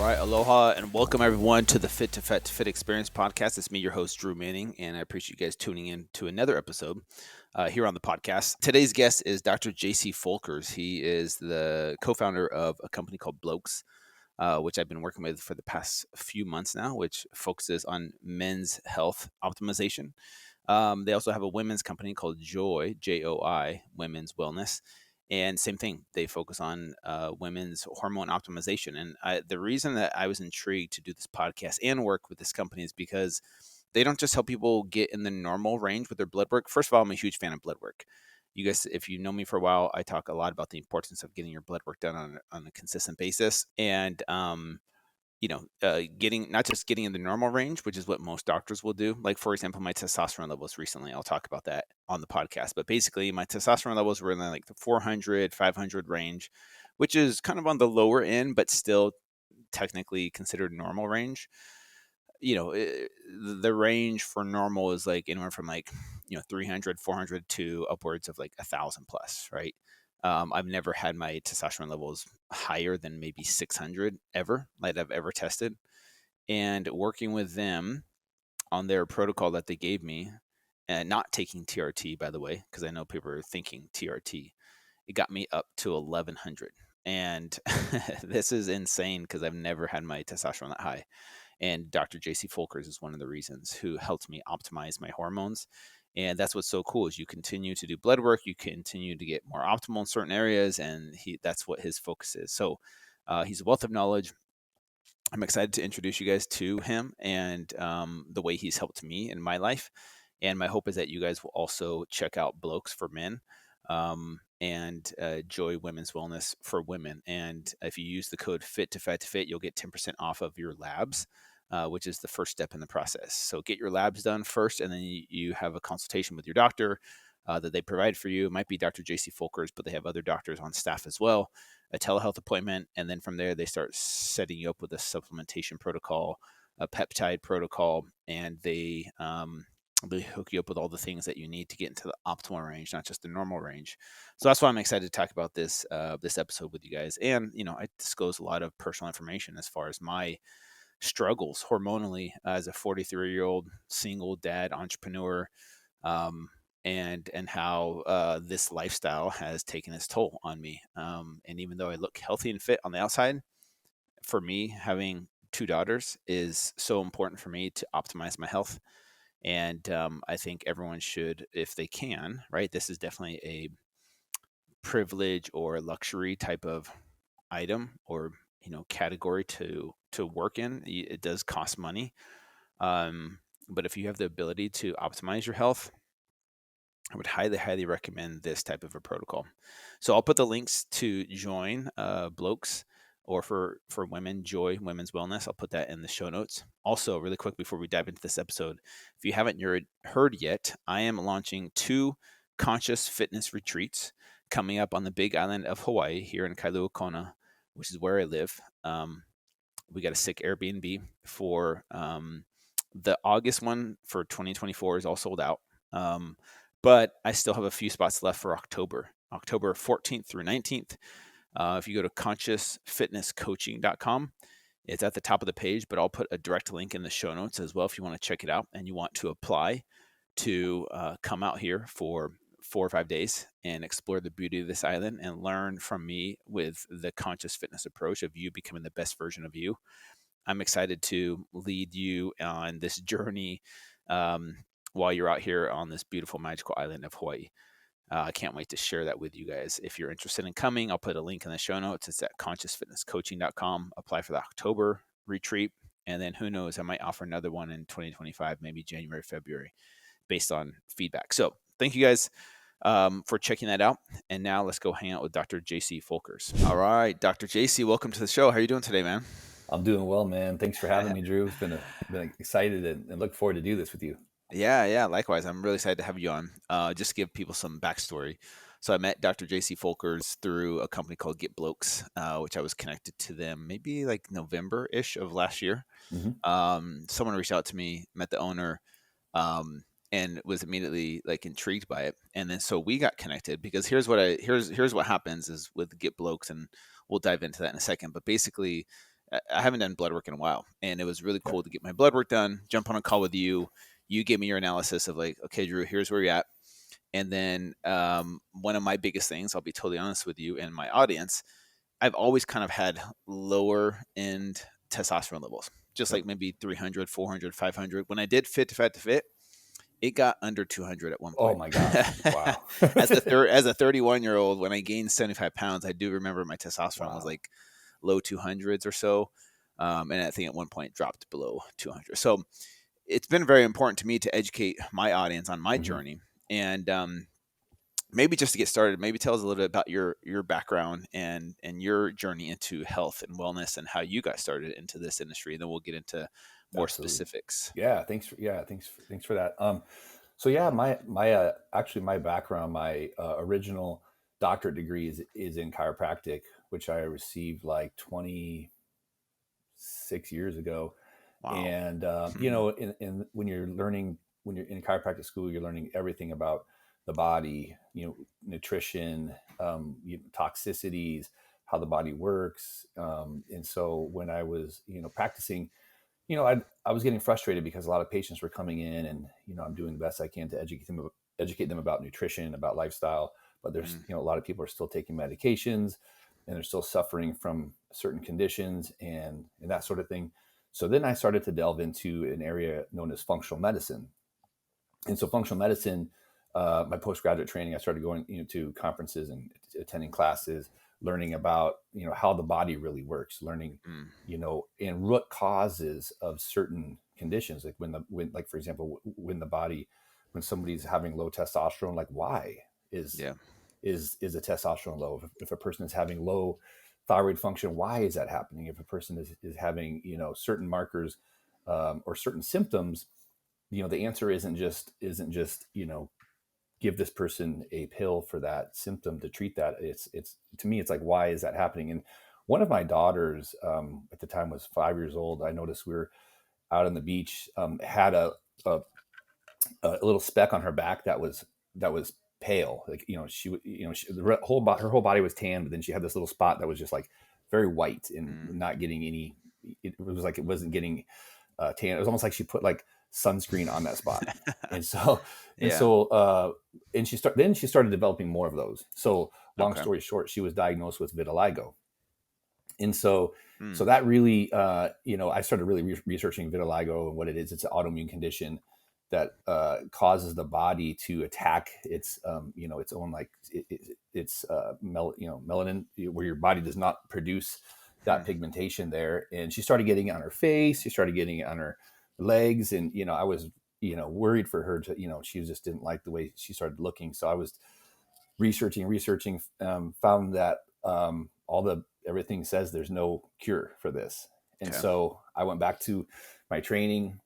right, aloha and welcome everyone to the Fit2Fat2Fit Experience podcast. It's me, your host, Drew Manning, and I appreciate you guys tuning in to another episode here on the podcast. Today's guest is Dr. Jacey Folkers. He is the co-founder of a company called Blokes, which I've been working with for the past few months now, which focuses on men's health optimization. They also have a women's company called Joy, Joi, Women's Wellness. And same thing, they focus on women's hormone optimization. And the reason that I was intrigued to do this podcast and work with this company is because they don't just help people get in the normal range with their blood work. First of all, I'm a huge fan of blood work. You guys, if you know me for a while, I talk a lot about the importance of getting your blood work done on a consistent basis. And getting not just getting in the normal range, which is what most doctors will do. Like, for example, my testosterone levels recently, I'll talk about that on the podcast. But basically, my testosterone levels were in like the 400, 500 range, which is kind of on the lower end, but still technically considered normal range. The range for normal is like anywhere from 300, 400 to upwards of like 1,000 plus, right? I've never had my testosterone levels higher than maybe 600 ever, like I've ever tested. And working with them on their protocol that they gave me, and not taking TRT, by the way, because I know people are thinking TRT, it got me up to 1,100. And this is insane because I've never had my testosterone that high. And Dr. Jacey Folkers is one of the reasons who helped me optimize my hormones. And that's what's so cool is you continue to do blood work, you continue to get more optimal in certain areas, and that's what his focus is. So he's a wealth of knowledge. I'm excited to introduce you guys to him and the way he's helped me in my life. And my hope is that you guys will also check out Blokes for men and Joy Women's Wellness for women. And if you use the code Fit2Fat2Fit, you'll get 10% off of your labs, which is the first step in the process. So get your labs done first, and then you have a consultation with your doctor that they provide for you. It might be Dr. Jacey Folkers, but they have other doctors on staff as well, a telehealth appointment. And then from there, they start setting you up with a supplementation protocol, a peptide protocol, and they hook you up with all the things that you need to get into the optimal range, not just the normal range. So that's why I'm excited to talk about this episode with you guys. And I disclose a lot of personal information as far as my struggles hormonally as a 43-year-old single dad entrepreneur, and how this lifestyle has taken its toll on me. And even though I look healthy and fit on the outside, for me, having two daughters is so important for me to optimize my health. And I think everyone should, if they can, right? This is definitely a privilege or luxury type of item or category to work in. It does cost money, but if you have the ability to optimize your health, I would highly recommend this type of a protocol. So I'll put the links to join Blokes, or for women, Joy Women's Wellness. I'll put that in the show notes. Also, really quick before we dive into this episode, if you haven't heard yet, I am launching 2 conscious fitness retreats coming up on the big island of Hawaii here in Kailua Kona, which is where I live. We got a sick Airbnb for the August one for 2024 is all sold out. But I still have a few spots left for October 14th through 19th. If you go to consciousfitnesscoaching.com, it's at the top of the page, but I'll put a direct link in the show notes as well if you want to check it out and you want to apply to come out here for 4 or 5 days and explore the beauty of this island and learn from me with the conscious fitness approach of you becoming the best version of you. I'm excited to lead you on this journey while you're out here on this beautiful, magical island of Hawaii. I can't wait to share that with you guys. If you're interested in coming, I'll put a link in the show notes. It's at consciousfitnesscoaching.com. Apply for the October retreat. And then who knows, I might offer another one in 2025, maybe January, February, based on feedback. So thank you guys for checking that out. And now let's go hang out with Dr. Jacey Folkers. All right, Dr. Jacey, welcome to the show. How are you doing today, man? I'm doing well, man. Thanks for having me, Drew. It's been excited and look forward to do this with you. Yeah, likewise. I'm really excited to have you on. Just to give people some backstory. So I met Dr. Jacey Folkers through a company called Blokes, which I was connected to them maybe like November-ish of last year. Mm-hmm. Someone reached out to me, met the owner, and was immediately like intrigued by it. And then so we got connected because here's what happens is with Blokes, and we'll dive into that in a second. But basically, I haven't done blood work in a while, and it was really cool to get my blood work done, jump on a call with you. You give me your analysis of like, okay, Drew, here's where you're at. And then one of my biggest things, I'll be totally honest with you and my audience, I've always kind of had lower end testosterone levels, just Yep. like maybe 300, 400, 500. When I did Fit2Fat2Fit, it got under 200 at one Oh point. my gosh. Wow. As a 31-year-old, when I gained 75 pounds, I do remember my testosterone was Wow. like low 200s or so. And I think at one point dropped below 200. So it's been very important to me to educate my audience on my Mm-hmm. journey. And maybe just to get started, maybe tell us a little bit about your background and your journey into health and wellness and how you got started into this industry. And then we'll get into more Absolutely. specifics. Yeah. Thanks for that. So yeah, actually my background, my original doctorate degree is in chiropractic, which I received like 26 years ago. Wow. And when you're learning, when you're in chiropractic school, you're learning everything about the body, nutrition, toxicities, how the body works. And so when I was, practicing, I was getting frustrated because a lot of patients were coming in, and I'm doing the best I can to educate them about nutrition, about lifestyle, but there's Mm, a lot of people are still taking medications, and they're still suffering from certain conditions and that sort of thing. So then I started to delve into an area known as functional medicine. And so functional medicine, my postgraduate training, I started going to conferences and attending classes, learning about how the body really works, learning mm, and root causes of certain conditions, like when like for example when the body, when somebody's having low testosterone, like why is yeah. is a testosterone low? If a person is having low thyroid function, why is that happening? If a person is having certain markers or certain symptoms, the answer isn't just give this person a pill for that symptom to treat that. It's to me, it's like, why is that happening? And one of my daughters, at the time, was 5 years old. I noticed we were out on the beach, had a a little speck on her back that was pale. Like her whole body was tan, but then she had this little spot that was just like very white and Mm. not getting any. It was like it wasn't getting tan. It was almost like she put like sunscreen on that spot. And so and Yeah. so and she started developing more of those. So long Okay. story short, she was diagnosed with vitiligo. And so Mm. that really I started really researching vitiligo and what it is. It's an autoimmune condition that causes the body to attack its own, like it's melanin, where your body does not produce that Hmm. pigmentation there. And she started getting it on her face, she started getting it on her legs, and I was worried for her to, she just didn't like the way she started looking. So I was researching, found that all the everything says there's no cure for this. And Okay. so I went back to my training.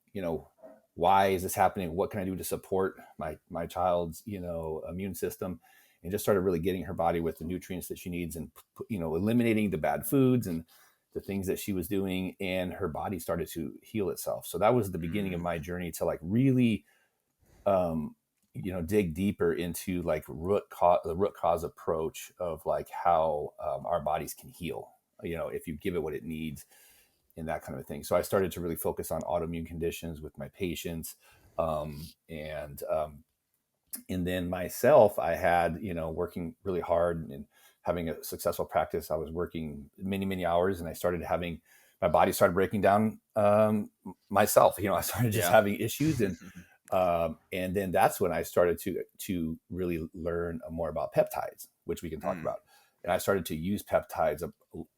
Why is this happening? What can I do to support my child's immune system? And just started really getting her body with the nutrients that she needs, and eliminating the bad foods and the things that she was doing, and her body started to heal itself. So that was the beginning of Mm. my journey to like really um, dig deeper into like the root cause approach of like how our bodies can heal, if you give it what it needs, and that kind of thing. So I started to really focus on autoimmune conditions with my patients. And then myself, I had, working really hard and having a successful practice. I was working many, many hours, and I started having, my body started breaking down myself. I started just Yeah. having issues, and then that's when I started to really learn more about peptides, which we can talk Mm. about. And I started to use peptides a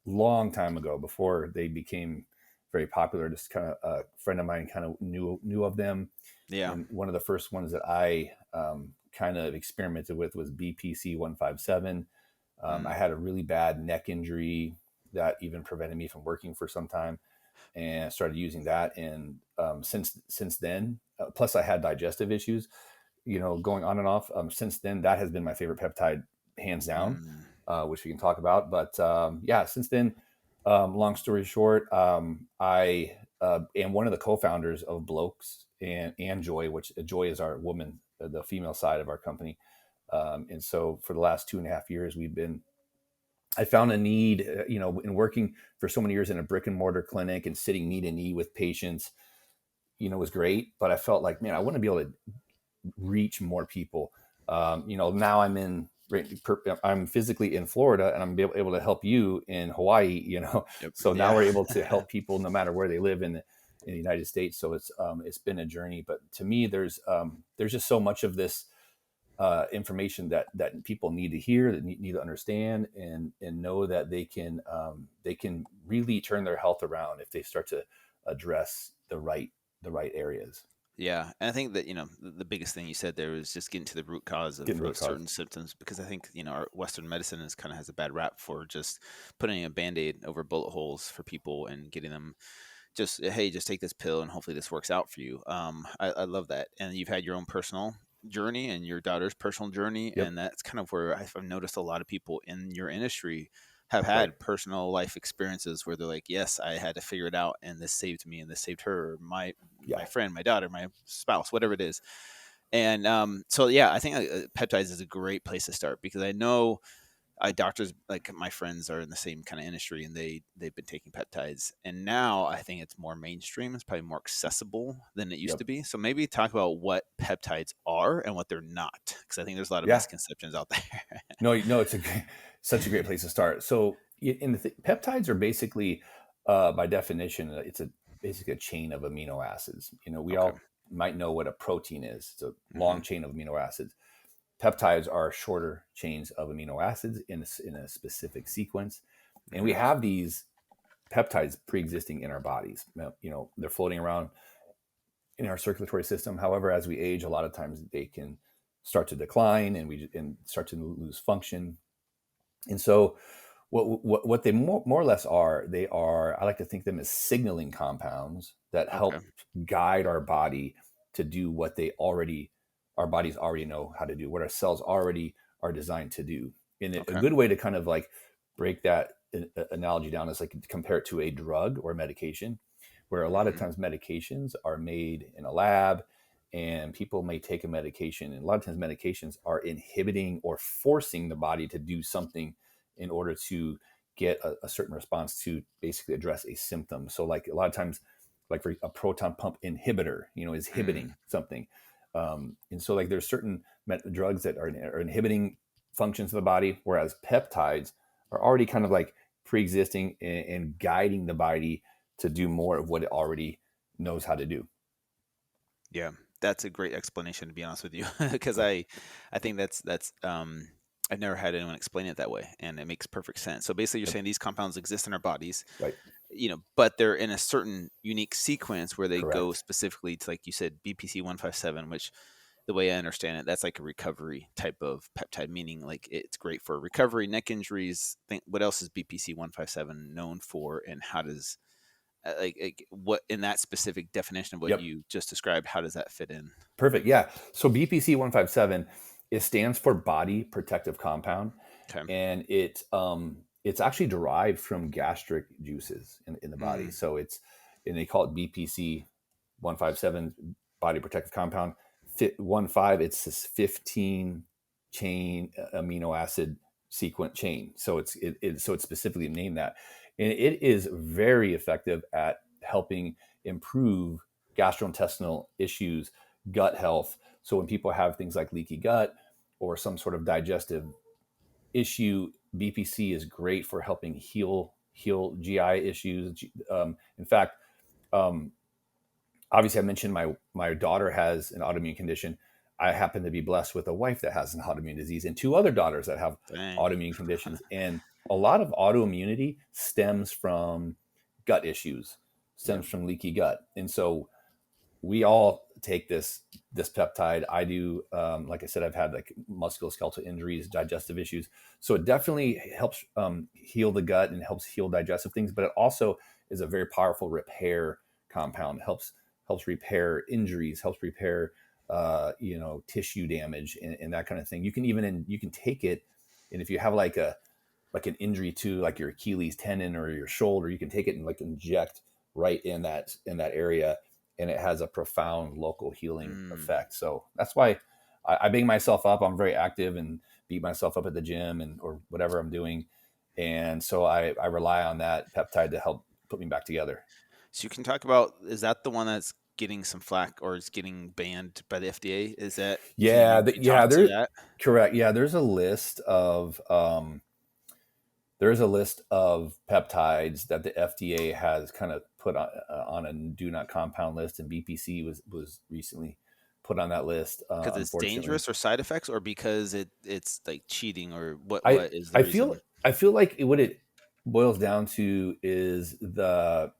long time ago, before they became very popular. Just kind of a friend of mine kind of knew of them, Yeah. and one of the first ones that I kind of experimented with was BPC 157. I Mm. had a really bad neck injury that even prevented me from working for some time, and I started using that. And since then, plus I had digestive issues, going on and off. Since then, that has been my favorite peptide, hands down, Mm. which we can talk about. But yeah, since then, long story short, I am one of the co-founders of Blokes and Joy, which Joy is our woman, the female side of our company. And so for the last 2.5 years, we've been I found a need, in working for so many years in a brick and mortar clinic and sitting knee to knee with patients, was great. But I felt like, man, I want to be able to reach more people. Now I'm physically in Florida, and I'm able to help you in Hawaii. Yep. So now Yeah. we're able to help people no matter where they live in the United States. So it's been a journey, but to me, there's just so much of this information that people need to hear, that need to understand, and know that they can really turn their health around if they start to address the right areas. Yeah, and I think that the biggest thing you said there was just getting to the root cause of Getting root cause. certain symptoms, because I think our Western medicine is kind of has a bad rap for just putting a band-aid over bullet holes for people and getting them just, hey, just take this pill and hopefully this works out for you. I love that, and you've had your own personal journey and your daughter's personal journey, Yep. and that's kind of where I've noticed a lot of people in your industry have Right. had personal life experiences where they're like, yes, I had to figure it out, and this saved me, and this saved her, or my Yeah. friend, my daughter, my spouse, whatever it is. And so yeah, I think peptides is a great place to start, because I know I doctors, like my friends, are in the same kind of industry, and they've been taking peptides, and now I think it's more mainstream. It's probably more accessible than it used Yep. to be. So maybe talk about what peptides are and what they're not, because I think there's a lot of Yeah. misconceptions out there. No, such a great place to start. So, peptides are basically, by definition, it's basically a chain of amino acids. We Okay. all might know what a protein is. It's a long Mm-hmm. chain of amino acids. Peptides are shorter chains of amino acids in a specific sequence, and we Mm-hmm. have these peptides pre-existing in our bodies. They're floating around in our circulatory system. However, as we age, a lot of times they can start to decline, and start to lose function. And so, what they more or less are, they are, I like to think of them as signaling compounds that Okay. help guide our body to do what our bodies already know how to do, what our cells already are designed to do. And a Okay. good way to kind of like break that analogy down is like compare it to a drug or medication, where a lot of Mm-hmm. times medications are made in a lab, and people may take a medication, and a lot of times medications are inhibiting or forcing the body to do something in order to get a certain response to basically address a symptom. So like a lot of times, like for a proton pump inhibitor, is Mm. inhibiting something. And so like there's certain drugs that are inhibiting functions of the body, whereas peptides are already kind of like pre-existing, and guiding the body to do more of what it already knows how to do. Yeah, that's a great explanation, to be honest with you, because Yeah. I think that's I've never had anyone explain it that way, and it makes perfect sense. So basically, you're Yep. saying these compounds exist in our bodies, Right. but they're in a certain unique sequence where they go Correct. specifically to, like you said, BPC 157, which, the way I understand it, that's like a recovery type of peptide, meaning like it's great for recovery, neck injuries. Think, what else is BPC 157 known for, and how does like what in that specific definition of what Yep. you just described, how does that fit in? Perfect. Yeah. So BPC 157, it stands for body protective compound, Okay. and it's actually derived from gastric juices in the body. Mm, So and they call it BPC 157, body protective compound. 15, it's this 15 chain amino acid sequence chain. So it's specifically named that, and it is very effective at helping improve gastrointestinal issues, gut health. So when people have things like leaky gut or some sort of digestive issue, BPC is great for helping heal GI issues. In fact, um, obviously, I mentioned my daughter has an autoimmune condition. I happen to be blessed with a wife that has an autoimmune disease, and two other daughters that have dang. autoimmune conditions. And a lot of autoimmunity stems from gut issues, Yep. stems from leaky gut. And so we all take this peptide. I do. Like I said, I've had like musculoskeletal injuries, digestive issues. So it definitely helps heal the gut and helps heal digestive things. But it also is a very powerful repair compound. Helps repair injuries. Helps repair tissue damage, and that kind of thing. You can take it, and if you have like an injury to like your Achilles tendon or your shoulder, you can take it and like inject right in that area, and it has a profound local healing Mm, effect. So that's why I bang myself up. I'm very active and beat myself up at the gym and or whatever I'm doing. And so I rely on that peptide to help put me back together. So you can talk about, is that the one that's getting some flack or is getting banned by the FDA? Is that, can you Yeah, maybe talk to there, that? correct. Yeah, there's a list of peptides that the FDA has kind of put on a do not compound list, and BPC was recently put on that list. Because it's Unfortunately, dangerous or side effects, or because it's like cheating, or I what is the I feel reason? I feel like what it boils down to is the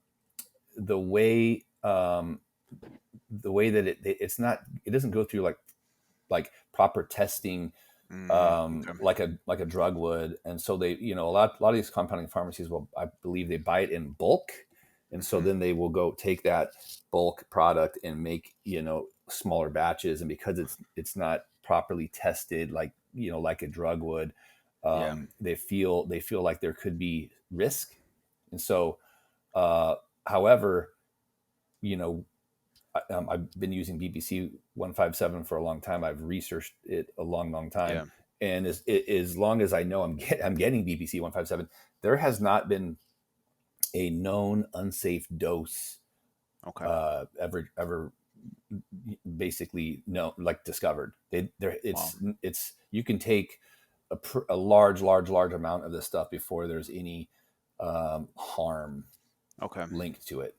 way that it's not, it doesn't go through like proper testing, Okay. like a drug would. And so they, a lot of these compounding pharmacies will, I believe, they buy it in bulk, and so Hmm. then they will go take that bulk product and make smaller batches. And because it's not properly tested, like a drug would, Yeah. they feel like there could be risk. And so, uh, however, you know I've been using BBC 157 for a long time. I've researched it a long, long time, Yeah. and as long as I know I'm getting BBC 157, there has not been a known unsafe dose Okay. ever basically no like discovered. There Wow. it's you can take a large amount of this stuff before there's any harm Okay. linked to it.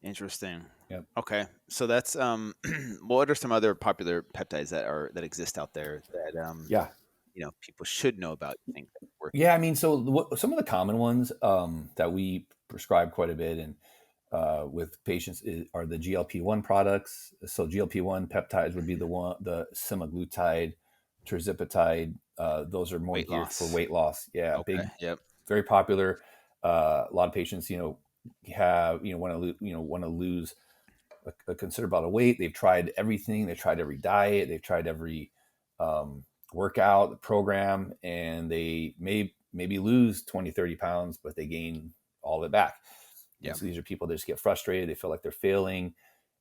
Interesting. Yep. Okay. So that's what are some other popular peptides that exist out there that Yeah. people should know about, you think, that work? Yeah, I mean, so some of the common ones that we prescribe quite a bit and with patients are the GLP-1 products. So GLP-1 peptides would be Mhm. the semaglutide, tirzepatide. Those are more Weight geared for loss. weight loss. Yeah, Okay. big, Yep. very popular. A lot of patients, have want to lose a considerable amount of weight. They've tried everything. They've tried every diet. They've tried every um, workout program, and they maybe lose 20, 30 pounds, but they gain all of it back. And Yeah. so these are people that just get frustrated. They feel like they're failing.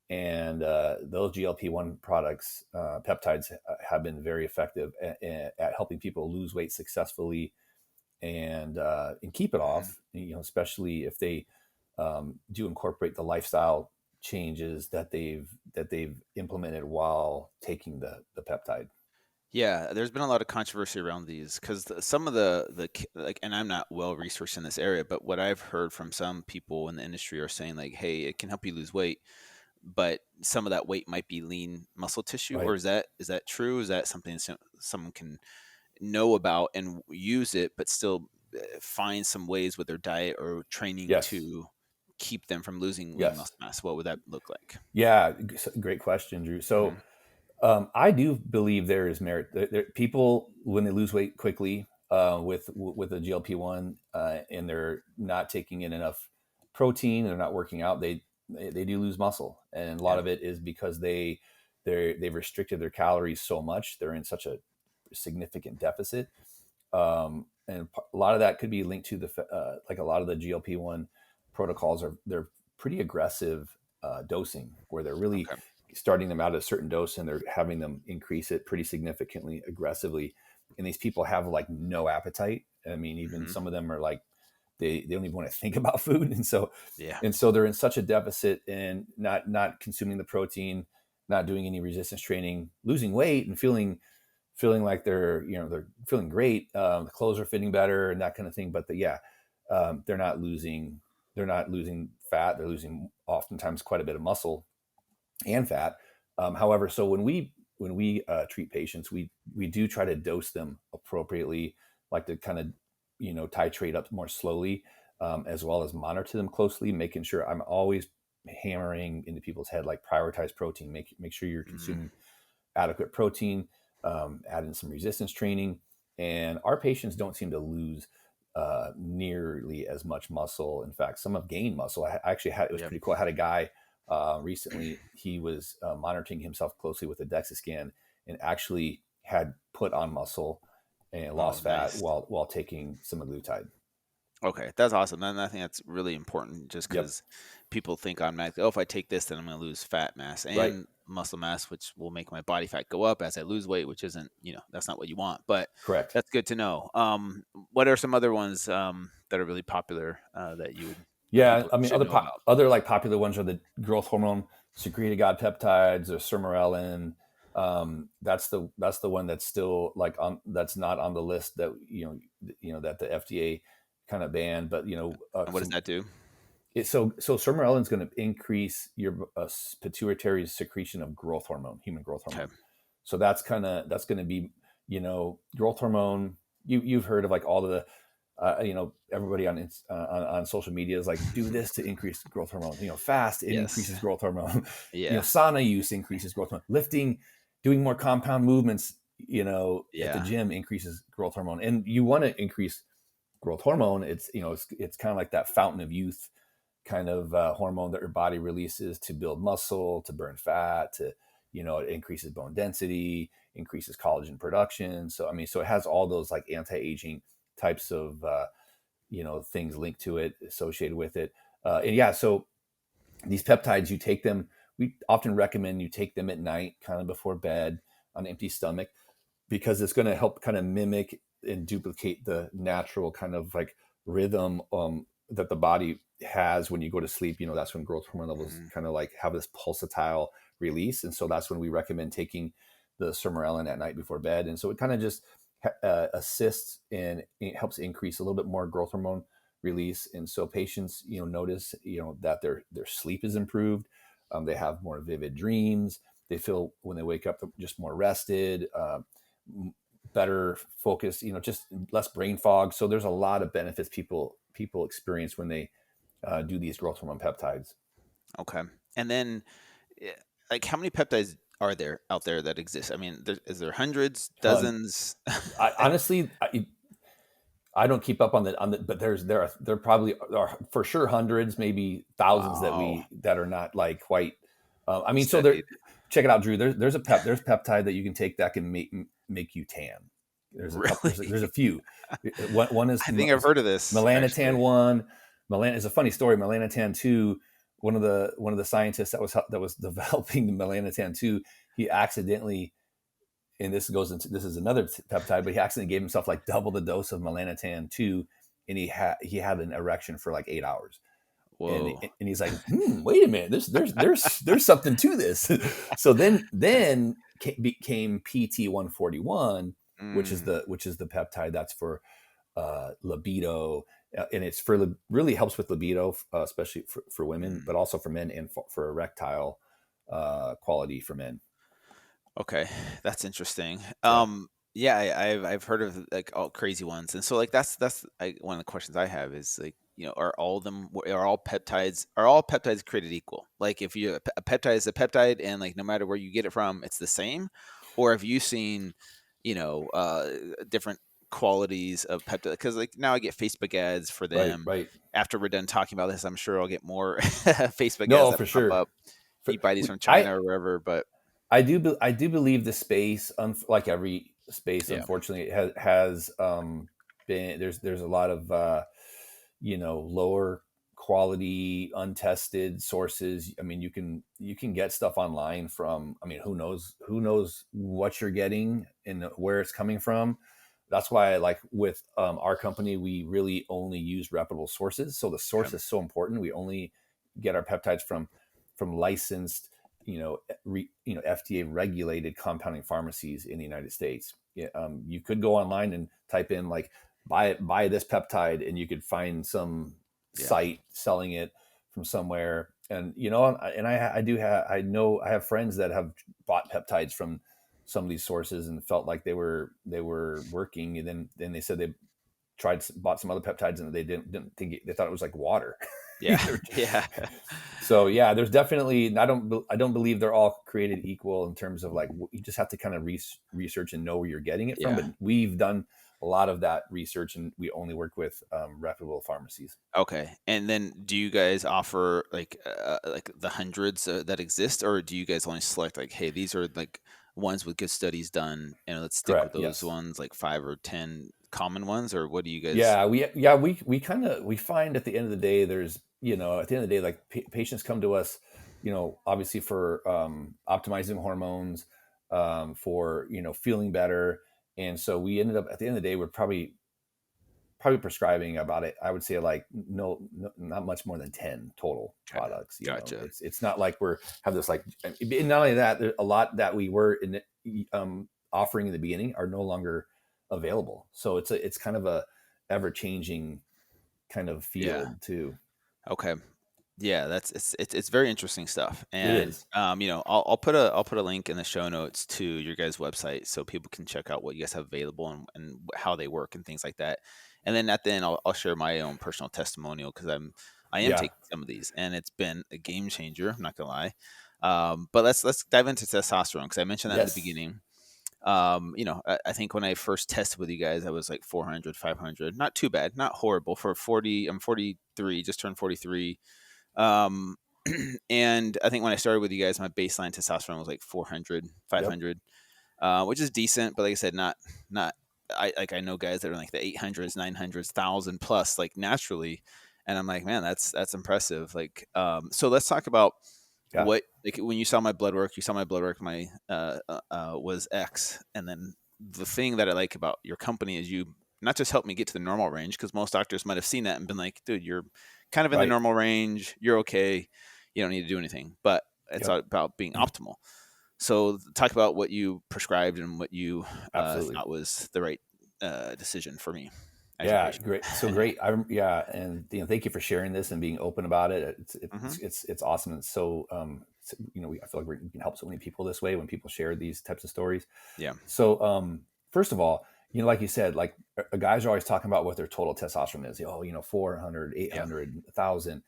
And those GLP-1 products, peptides, have been very effective at helping people lose weight successfully and keep it Hmm. off. Especially if they do incorporate the lifestyle changes that they've implemented while taking the peptide. Yeah, there's been a lot of controversy around these because some of like, and I'm not well researched in this area, but what I've heard from some people in the industry are saying like, hey, it can help you lose weight, but some of that weight might be lean muscle tissue. Or Right. is that true? Is that something someone can know about and use it, but still find some ways with their diet or training Yes. to keep them from losing lean Yes. muscle mass? What would that look like? Yeah. Great question, Drew. Hmm. So I do believe there is merit. People, when they lose weight quickly with a GLP-1 and they're not taking in enough protein, they're not working out, they do lose muscle, and a lot Yeah. of it is because they've restricted their calories so much. They're in such a significant deficit, and a lot of that could be linked to like a lot of the GLP-1 protocols they're pretty aggressive dosing, where they're really Okay. starting them out at a certain dose and they're having them increase it pretty significantly aggressively. And these people have like no appetite. I mean, even Hmm. some of them are like they don't even want to think about food, and so Yeah. they're in such a deficit and not consuming the protein, not doing any resistance training, losing weight and feeling like they're feeling great. The clothes are fitting better and that kind of thing. But they're not losing fat. They're losing oftentimes quite a bit of muscle and fat. However, so when we treat patients, we do try to dose them appropriately, like to kind of titrate up more slowly, as well as monitor them closely, making sure I'm always hammering into people's head like prioritize protein, make sure you're Hmm. consuming adequate protein, add in some resistance training, and our patients don't seem to lose nearly as much muscle. In fact, some have gained muscle. I actually had, it was Yeah. pretty cool. I had a guy recently. He was monitoring himself closely with a DEXA scan and actually had put on muscle and Oh, lost fat nice. while taking semaglutide. Okay, that's awesome. And I think that's really important just Yep. because people think automatically, oh, if I take this, then I'm going to lose fat mass Right. and muscle mass, which will make my body fat go up as I lose weight, which isn't, that's not what you want. But Correct. that's good to know. What are some other ones that are really popular that you would that Yeah, people I mean, should know about? other like popular ones are the growth hormone secretagogue peptides or sermorelin. That's the one that's still like on that's not on the list that that the FDA kind of banned. But And what does that do? so sermorelin is going to increase your pituitary secretion of growth hormone, human growth Okay. hormone. So that's going to be growth hormone. You've heard of like all of the everybody on social media is like, do this to increase growth hormone. Fast, it Yes. increases growth hormone. Yeah. Sauna use increases growth hormone. Lifting, doing more compound movements, at the Yeah. gym increases growth hormone. And you want to increase growth hormone. It's kind of like that fountain of youth kind of hormone that your body releases to build muscle, to burn fat, it increases bone density, increases collagen production. So so it has all those like anti-aging types of things linked to it, associated with it. And yeah, so these peptides, you take them. We often recommend you take them at night, kind of before bed, on an empty stomach, because it's going to help kind of mimic and duplicate the natural kind of like rhythm that the body has when you go to sleep. That's when growth hormone levels Mhm. kind of like have this pulsatile release, and so that's when we recommend taking the sermorelin at night before bed. And so it kind of just assists and it helps increase a little bit more growth hormone release. And so patients notice that their sleep is improved. They have more vivid dreams. They feel when they wake up just more rested, better focus, just less brain fog. So there's a lot of benefits people experience when they do these growth hormone peptides. Okay. And then, eh, like, how many peptides are there out there that exist? I mean, is there hundreds, Ton. dozens? I honestly, I don't keep up on the, but there probably are for sure hundreds, maybe thousands Wow. that are not like quite. So there, Studied. check it out, Drew. There's peptide that you can take that can make you tan. There's a couple. There's Really? a few. One is I think I've heard of this melanotan actually. one. Melan is a funny story. Melanotan two. One of the scientists that was developing the melanotan two, he accidentally, and this is another peptide, but he accidentally gave himself like double the dose of melanotan 2, and he had an erection for like 8 hours. and Whoa. and he's like, wait a minute, there's something to this. So then became PT141, which is Mm, the peptide that's for libido, and it's for really helps with libido, especially for women, mm. but also for men, and for erectile quality for men. Okay, that's interesting. Yeah. Yeah, I've heard of like all crazy ones, and so like one of the questions I have is like, are all peptides created equal? Like, if a peptide is a peptide, and like no matter where you get it from, it's the same, or have you seen, different qualities of peptide? Because like now I get Facebook ads for Right. them. Right. After we're done talking about this, I'm sure I'll get more Facebook ads No, that for pop sure. up. For, You buy these we, from China or wherever, but I do believe the space, like every space, yeah. unfortunately, has been there's a lot of lower quality, untested sources. I mean, you can get stuff online from. I mean, who knows what you're getting and where it's coming from. That's why, like with our company, we really only use reputable sources. So the source Okay. is so important. We only get our peptides from licensed, FDA regulated compounding pharmacies in the United States. Yeah, you could go online and type in like buy this peptide, and you could find some Yeah. site selling it from somewhere. And I have friends that have bought peptides from some of these sources and felt like they were working, and then they said they bought some other peptides, and they didn't think they thought it was like water. Yeah. Yeah. So yeah, there's definitely, I don't believe they're all created equal in terms of like, you just have to kind of research and know where you're getting it from. Yeah. But we've done a lot of that research, and we only work with reputable pharmacies. Okay. And then do you guys offer like the hundreds that exist, or do you guys only select like, hey, these are like ones with good studies done, and let's stick with Correct. those Yes. ones, like 5 or 10 common ones, or what do you guys? We kind of we find at the end of the day, there's at the end of the day, like patients come to us, obviously for optimizing hormones, for feeling better, and so we ended up at the end of the day, we're probably prescribing about it. I would say like no, not much more than 10 total Okay, products. gotcha. It's not like we're have this like. And not only that, there's a lot that we were offering in the beginning are no longer available. So it's kind of a ever changing kind of Yeah. field too. Okay. Yeah, it's very interesting stuff, It and is. I'll put a link in the show notes to your guys' website so people can check out what you guys have available and how they work and things like that. And then at the end, I'll share my own personal testimonial because I am Yeah. taking some of these, and it's been a game changer. I'm not gonna lie. But let's dive into testosterone because I mentioned that in the Yes. beginning. I think when I first tested with you guys, I was like 400, 500, not too bad, not horrible for 40. I'm 43, just turned 43. um, and I think when I started with you guys, my baseline testosterone was like 400, Yep. 500, which is decent. But like I said, not. I know guys that are like the 800s, 900s, 1,000 plus, like naturally, and I'm like, man, that's impressive. Like, so let's talk about Yeah. what, like, when you saw my blood work. You saw my blood work. My was X, and then the thing that I like about your company is you not just helped me get to the normal range, because most doctors might have seen that and been like, dude, you're kind of in the Right. normal range. You're okay. You don't need to do anything. But it's Yep. all about being optimal. So talk about what you prescribed and what you Absolutely. thought was the right decision for me as your Yeah, patient. great. So great. Yeah, and thank you for sharing this and being open about it. Hmm. It's awesome. And so I feel like we can help so many people this way when people share these types of stories. Yeah. So first of all, like you said, like guys are always talking about what their total testosterone is. 400, Yeah. 800, 1,000.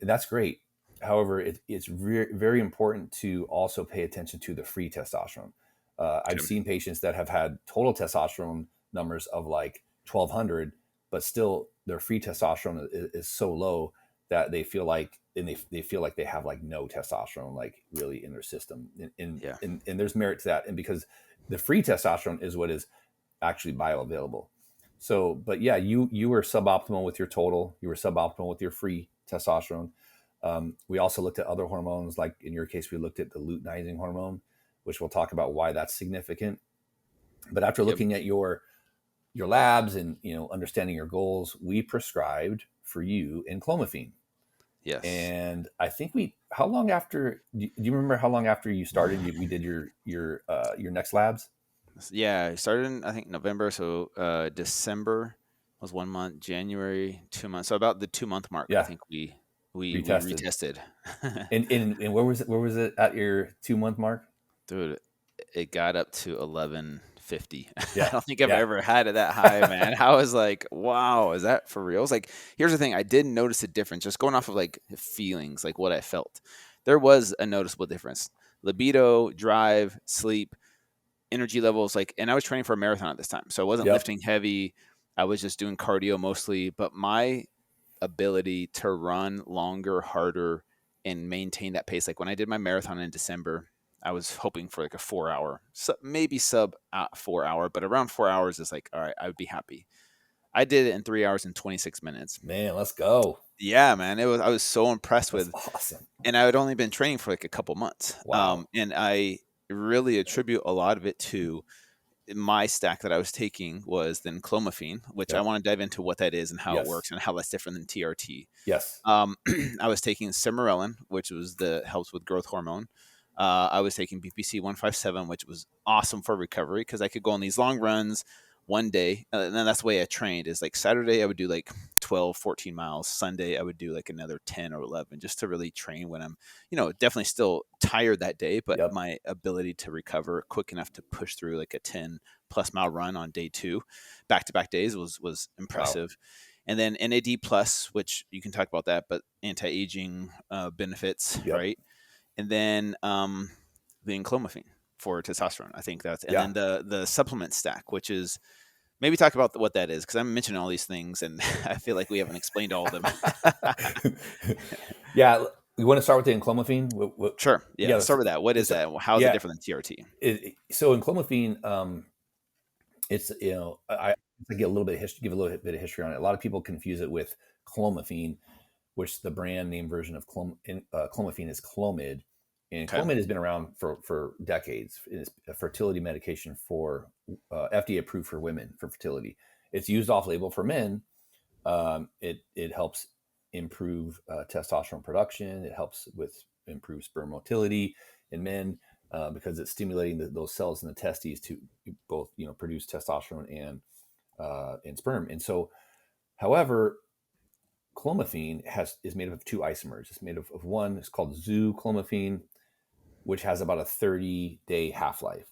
That's great. However, it's very important to also pay attention to the free testosterone. I've Okay. seen patients that have had total testosterone numbers of like 1,200, but still their free testosterone is so low that they feel like, and they feel like they have like no testosterone like really in their system. Yeah. And there's merit to that. And because the free testosterone is what is actually bioavailable. So, but yeah, you were suboptimal with your total. You were suboptimal with your free testosterone. We also looked at other hormones, like in your case, we looked at the luteinizing hormone, which we'll talk about why that's significant. But after Yep. looking at your labs and understanding your goals, we prescribed for you enclomiphene. Yes. And I think how long after? Do you remember how long after you started? We did your next labs. Yeah, I started in, I think, November. So December was 1 month, January 2 months. So about the 2 month mark, I Yeah, think we retested. retested. And where was it? Where was it at your 2 month mark? Dude, it got up to 1150. I Yeah, don't think I've yeah, ever had it that high, man. I was like, wow, is that for real? It's like, here's the thing, I didn't notice a difference just going off of like feelings, like what I felt. There was a noticeable difference. Libido, drive, sleep, energy levels, like, and I was training for a marathon at this time. So I wasn't yep, lifting heavy. I was just doing cardio mostly, but my ability to run longer, harder, and maintain that pace. Like when I did my marathon in December, I was hoping for like a 4 hour, maybe sub 4 hour, but around 4 hours is like, all right, I would be happy. I did it in 3 hours and 26 minutes. man, let's go. Yeah, man. I was so impressed That's with, awesome. and I had only been training for like a couple months. Wow. And I really attribute a lot of it to my stack that I was taking was then clomiphene, which I Yep. want to dive into what that is and how it Yes. works and how that's different than TRT. Yes. Um, I was taking Cimarelin, which was the helps with growth hormone. I was taking BPC 157, which was awesome for recovery because I could go on these long runs one day. And then that's the way I trained is like Saturday, I would do like 12, 14 miles. Sunday, I would do like another 10 or 11 just to really train when I'm, definitely still tired that day, but Yep. my ability to recover quick enough to push through like a 10+ mile run on day two, back to back days was Wow. impressive. And then NAD plus, which you can talk about that, but anti-aging benefits, Yep. right? And then the enclomiphene for testosterone. I think that's, and Yeah. then the supplement stack, which is, maybe talk about what that is, because I'm mentioning all these things and I feel like we haven't explained all of them. Yeah. You want to start with the enclomiphene? Sure. Yeah. Yeah. Let's start with that. What is So, that? How is it yeah. different than TRT? So enclomiphene, it's, I get a little bit of history, give a little bit of history on it. A lot of people confuse it with clomiphene, which the brand name version of clomiphene is Clomid. And Okay. Clomid has been around for decades. It's a fertility medication for FDA approved for women for fertility. It's used off label for men. It helps improve testosterone production. It helps with improve sperm motility in men because it's stimulating those cells in the testes to both produce testosterone and sperm. And so, however, clomiphene is made up of two isomers. It's made of one. It's called zooclomiphene, which has about a 30-day half-life,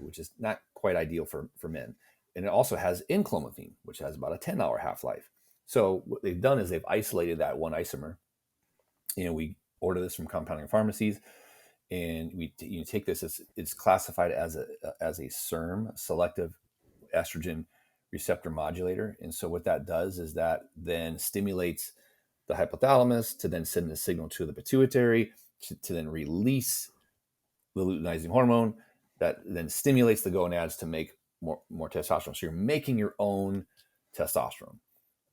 which is not quite ideal for men. And it also has enclomiphene, which has about a 10-hour half-life. So what they've done is they've isolated that one isomer. We order this from compounding pharmacies, and you take this. It's classified as a SERM, selective estrogen receptor modulator. And so what that does is that then stimulates the hypothalamus to then send a signal to the pituitary to then release the luteinizing hormone that then stimulates the gonads to make more testosterone. So you're making your own testosterone.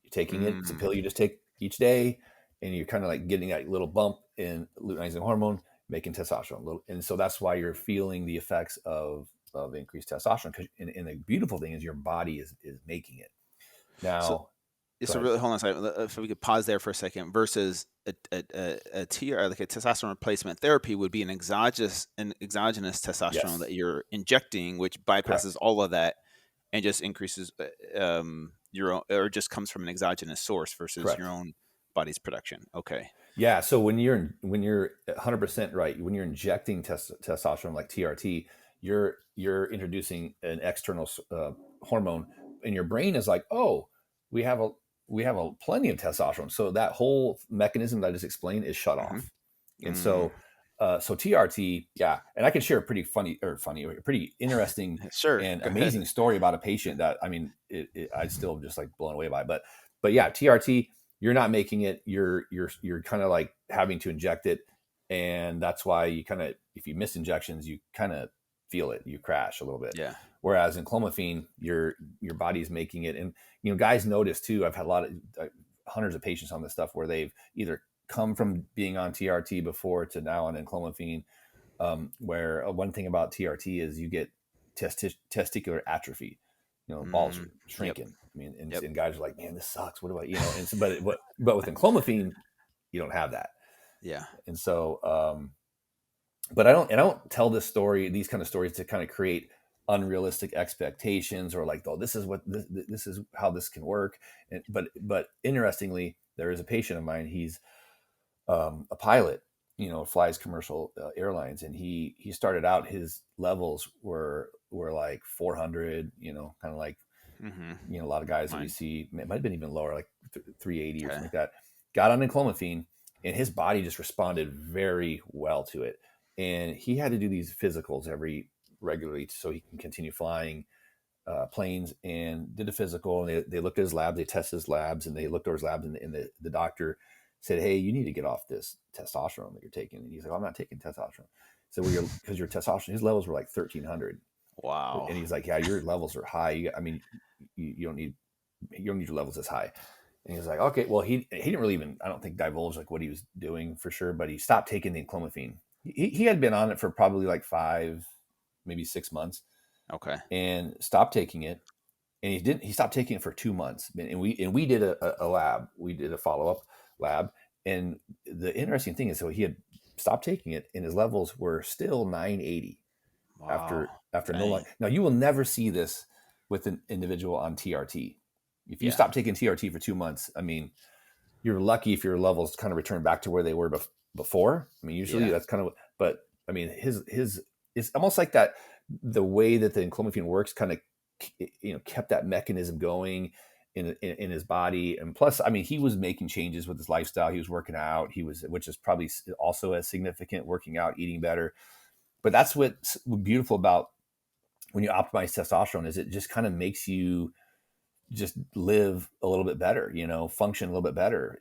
You're taking it. It's a pill you just take each day, and you're kind of like getting that little bump in luteinizing hormone, making testosterone. And so that's why you're feeling the effects of increased testosterone. And the beautiful thing is your body is making it. So, Now, so really, hold on a second. If we could pause there for a second. Versus a like a testosterone replacement therapy would be an exogenous testosterone yes, that you're injecting, which bypasses correct. all of that and just increases your own, or just comes from an exogenous source versus Correct. your own body's production. Okay. Yeah. So when you're 100% right, when you're injecting testosterone like TRT, you're introducing an external hormone, and your brain is like, oh, we have a plenty of testosterone. So that whole mechanism that I just explained is shut Mm-hmm. off. And so TRT, yeah. And I can share a pretty pretty interesting Sure. and Go ahead. amazing story about a patient that, I mean, I still just like blown away by it. But yeah, TRT, you're not making it. You're kind of like having to inject it, and that's why you kind of, if you miss injections, you kind of feel it. You crash a little bit. Yeah. Whereas in clomiphene, your body's making it, and guys notice too. I've had a lot of hundreds of patients on this stuff where they've either come from being on TRT before to now on enclomiphene. Where one thing about TRT is you get testicular atrophy. Balls are Yep. shrinking. I mean, Yep. and guys are like, man, this sucks. What do I, and so, but with enclomiphene, you don't have that. Yeah. And so, but I don't tell these kind of stories to kind of create unrealistic expectations or like, oh, this is what this is how this can work. But interestingly, there is a patient of mine. He's a pilot, flies commercial airlines, and he started out, his levels were like 400, kind of like, a lot of guys that we see, it might have been even lower, like 380 or something like that. Got on enclomiphene, and his body just responded very well to it. And he had to do these physicals regularly so he can continue flying planes, and did a physical. And they looked at his labs, they tested his labs, and they looked at his labs, and the doctor said, hey, you need to get off this testosterone that you're taking. And he's like, I'm not taking testosterone. So because your testosterone, his levels were like 1300. Wow. And he's like, yeah, your levels are high. I mean, you don't need your levels as high. And he was like, okay, well, he didn't really even, I don't think, divulge like what he was doing for sure, but he stopped taking the enclomiphene. He had been on it for probably like 5, maybe 6 months. Okay. And stopped taking it. And he stopped taking it for 2 months. And we did a lab. We did a follow-up lab. And the interesting thing is, so he had stopped taking it, and his levels were still 980 Wow. after no Dang. long. Now, you will never see this with an individual on TRT. If you Yeah. stop taking TRT for 2 months, I mean, you're lucky if your levels kind of return back to where they were before. I mean, usually that's kind of, but I mean, his it's almost like that. The way that the enclomiphene works kind of, kept that mechanism going in his body. And plus, I mean, he was making changes with his lifestyle. He was working out. Which is probably also as significant, working out, eating better. But that's what's beautiful about when you optimize testosterone, is it just kind of makes you just live a little bit better, function a little bit better.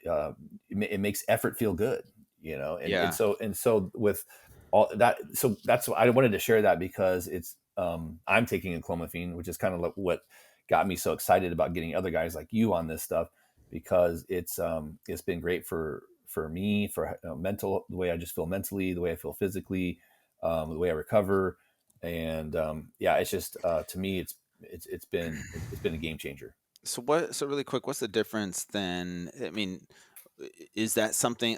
It makes effort feel good. and Yeah. so with all that, so that's I wanted to share that because it's I'm taking clomiphene, which is kind of like what got me so excited about getting other guys like you on this stuff, because it's been great for me, for mental, the way I just feel mentally, the way I feel physically, the way I recover. And yeah, it's just to me it's been a game changer. So really quick, what's the difference then? I mean, is that something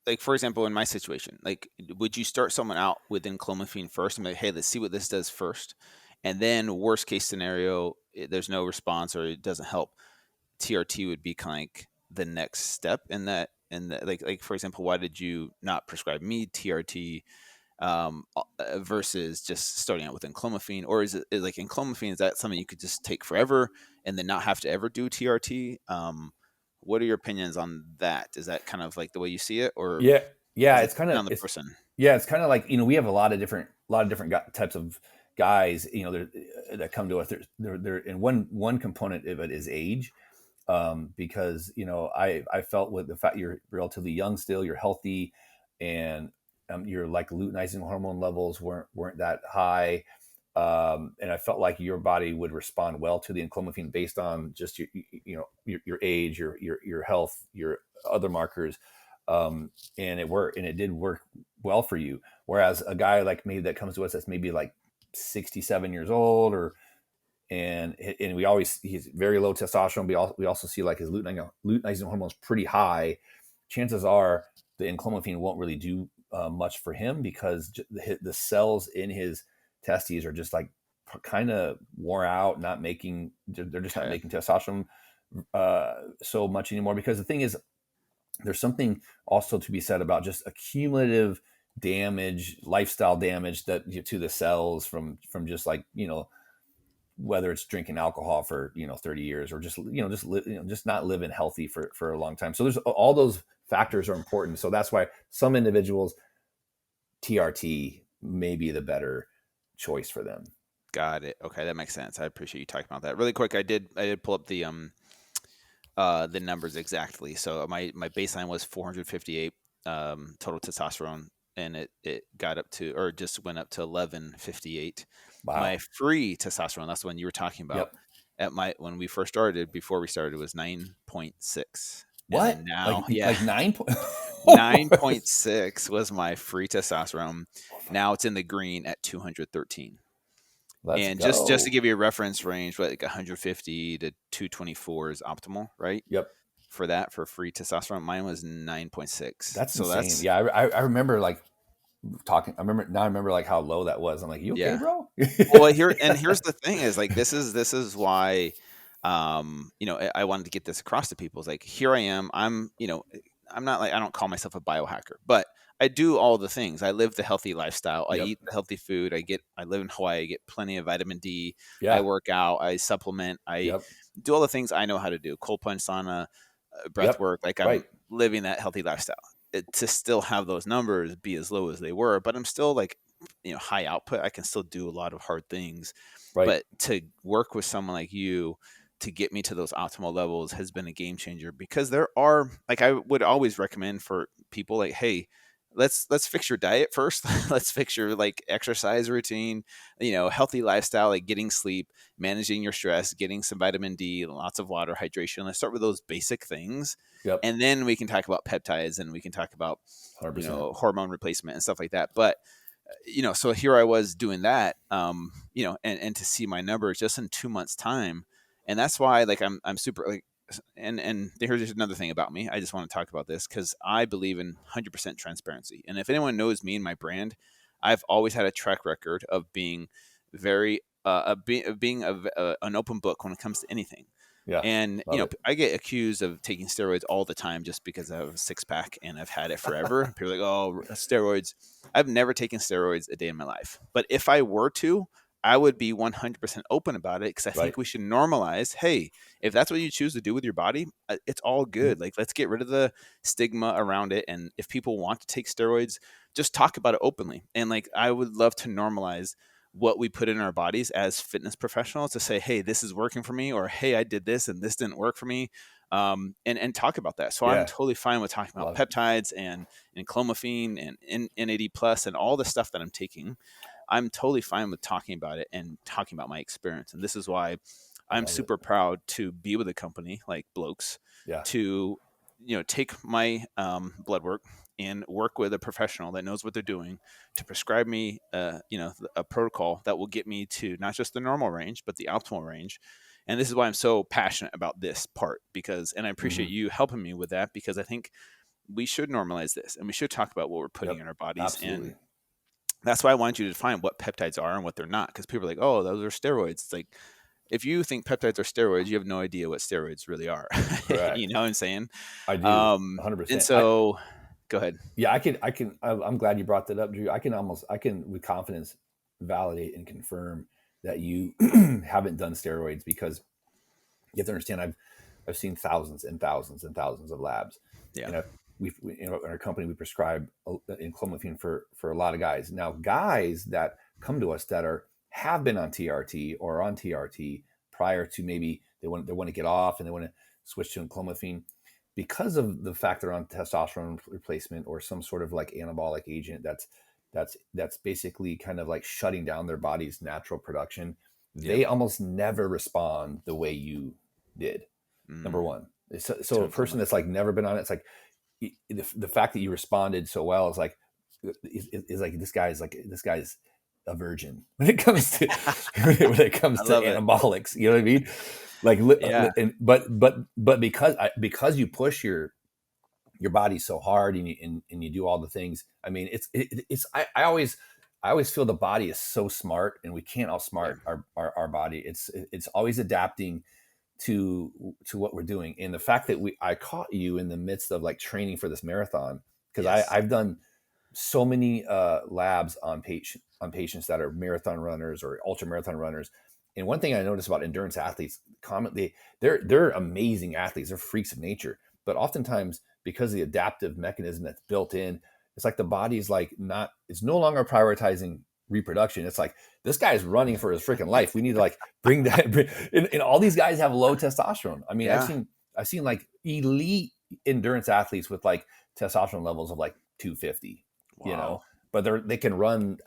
like, for example, in my situation, like, would you start someone out with enclomiphene first and be like, hey, let's see what this does first, and then worst case scenario, there's no response or it doesn't help, TRT would be kind of like the next step in that. And like for example, why did you not prescribe me TRT versus just starting out with enclomiphene? Or is like enclomiphene, is that something you could just take forever and then not have to ever do TRT? What are your opinions on that? Is that kind of like the way you see it, or Yeah, yeah, does it depend on the person? it's kind of like, we have a lot of different types of guys, that come to us. They're in one component of it is age, because I felt with the fact you're relatively young still, you're healthy, and your like luteinizing hormone levels weren't that high, and I felt like your body would respond well to the enclomiphene based on just your age, your health, your other markers, and it worked, and it did work well for you. Whereas a guy like me that comes to us that's maybe like 67 years old, or and he's very low testosterone. We also see like his luteinizing hormones pretty high. Chances are the enclomiphene won't really do much for him, because the cells in his testes are just like kind of wore out, not making they're just not Okay. making testosterone so much anymore. Because the thing is, there's something also to be said about just accumulative damage, lifestyle damage that to the cells from just like whether it's drinking alcohol for 30 years, or just not living healthy for a long time. So there's all those factors are important. So that's why some individuals, TRT may be the better choice for them. Got it. Okay, that makes sense. I appreciate you talking about that. Really quick, I did pull up the numbers exactly. So my baseline was 458 total testosterone, and it got up to, or just went up to 1158. My Wow. free testosterone, that's the one you were talking about, Yep. at my when we first started, before we started, was 9.6. And then What? now, yeah, Like 9 point? 9.6 was my free testosterone. Now it's in the green at 213. Let's And just to go. give you a reference range, what, like 150 to 224 is optimal, right? Yep. For that, for free testosterone, mine was 9.6. That's So insane. that's, Yeah, I remember like talking. I remember like how low that was. I'm like, you okay, yeah. bro? Well, here's the thing is, like, this is why, I wanted to get this across to people. Is like, here I am. I'm not like, I don't call myself a biohacker, but I do all the things. I live the healthy lifestyle. I Yep. eat the healthy food. I live in Hawaii. I get plenty of vitamin D. I Yeah. work out. I supplement. I Yep. do all the things I know how to do. Cold plunge, sauna, breath Yep. work. Like, I'm Right. living that healthy lifestyle. To still have those numbers be as low as they were, but I'm still like, high output. I can still do a lot of hard things, Right. but to work with someone like you to get me to those optimal levels has been a game changer. Because there are, like, I would always recommend for people, like, hey, let's fix your diet first. Let's fix your, like, exercise routine, healthy lifestyle, like getting sleep, managing your stress, getting some vitamin D, lots of water, hydration. Let's start with those basic things, Yep. and then we can talk about peptides, and we can talk about 100%. hormone replacement and stuff like that. But so here I was doing that, and to see my numbers just in 2 months time. And that's why, like, I'm super, like, and here's another thing about me. I just want to talk about this because I believe in 100% transparency. And if anyone knows me and my brand, I've always had a track record of being very, being an open book when it comes to anything. Yeah. And, Love it. I get accused of taking steroids all the time just because I have a six pack and I've had it forever. People are like, oh, steroids. I've never taken steroids a day in my life. But if I were to, I would be 100% open about it, because I Right. think we should normalize, hey, if that's what you choose to do with your body, it's all Mhm. good. Like, let's get rid of the stigma around it. And if people want to take steroids, just talk about it openly. And, like, I would love to normalize what we put in our bodies as fitness professionals to say, hey, this is working for me, or hey, I did this and this didn't work for me. And talk about that. So I'm Yeah, totally fine with talking about love it. peptides and clomiphene and NAD plus and all the stuff that I'm taking. I'm totally fine with talking about it and talking about my experience. And this is why I I'm love it. super proud to be with a company like Blokes Yeah, to, take my blood work and work with a professional that knows what they're doing to prescribe me, a protocol that will get me to not just the normal range, but the optimal range. And this is why I'm so passionate about this part and I appreciate hmm you helping me with that, because I think we should normalize this and we should talk about what we're putting yep, in our bodies. And absolutely. that's why I wanted you to define what peptides are and what they're not. Because people are like, oh, those are steroids. It's like, if you think peptides are steroids, you have no idea what steroids really are. You Correct. know what I'm saying? I do, And 100%. so go ahead. Yeah, I'm glad you brought that up, Drew. I can with confidence validate and confirm that you haven't done steroids, because you have to understand, I've seen thousands and thousands and thousands of labs, Yeah. and in our company we prescribe in clomiphene for a lot of guys. Now, guys that come to us that have been on TRT or on TRT prior to, maybe they want to get off and they want to switch to clomiphene, because of the fact they're on testosterone replacement or some sort of like anabolic agent that's basically kind of like shutting down their body's natural production. Yep. They almost never respond the way you did. Number Mm, one. So to a person implement. that's like never been on it, it's like the fact that you responded so well is like, is like, this guy's a virgin when it comes to when it comes I to love it. anabolics. You know what I mean? Like, Yeah. but because you push your body so hard, and you do all the things. I mean, I always feel the body is so smart, and we can't Yeah. outsmart our body. It's always adapting to what we're doing. And the fact that I caught you in the midst of like training for this marathon, because Yes. I've done so many labs on patients that are marathon runners or ultra marathon runners. And one thing I notice about endurance athletes, commonly they're amazing athletes, they're freaks of nature, but oftentimes, because of the adaptive mechanism that's built in, it's like the body's like not, it's no longer prioritizing reproduction. It's like, this guy's running for his freaking life. We need to like bring that. And all these guys have low testosterone. I mean, Yeah. I've seen like elite endurance athletes with like testosterone levels of like 250, Wow. but they can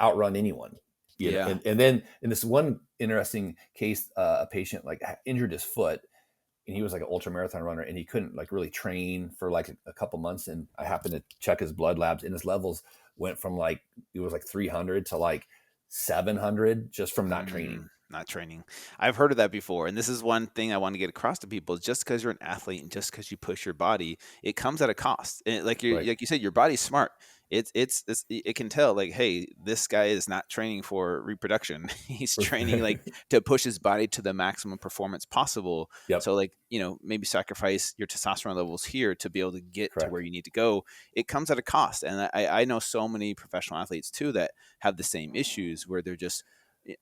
outrun anyone. Yeah. And then in this one interesting case, a patient like injured his foot, and he was like an ultra marathon runner, and he couldn't like really train for like a couple months. And I happened to check his blood labs, and his levels went from like, it was like 300 to like 700 just from not training. Not training. I've heard of that before. And this is one thing I want to get across to people is just because you're an athlete and just because you push your body, it comes at a cost. And Right. like you said, your body's smart. It can tell like, hey, this guy is not training for reproduction. He's training like to push his body to the maximum performance possible. Yep. So like, maybe sacrifice your testosterone levels here to be able to get to where Correct. you need to go. It comes at a cost. And I know so many professional athletes too that have the same issues where they're just,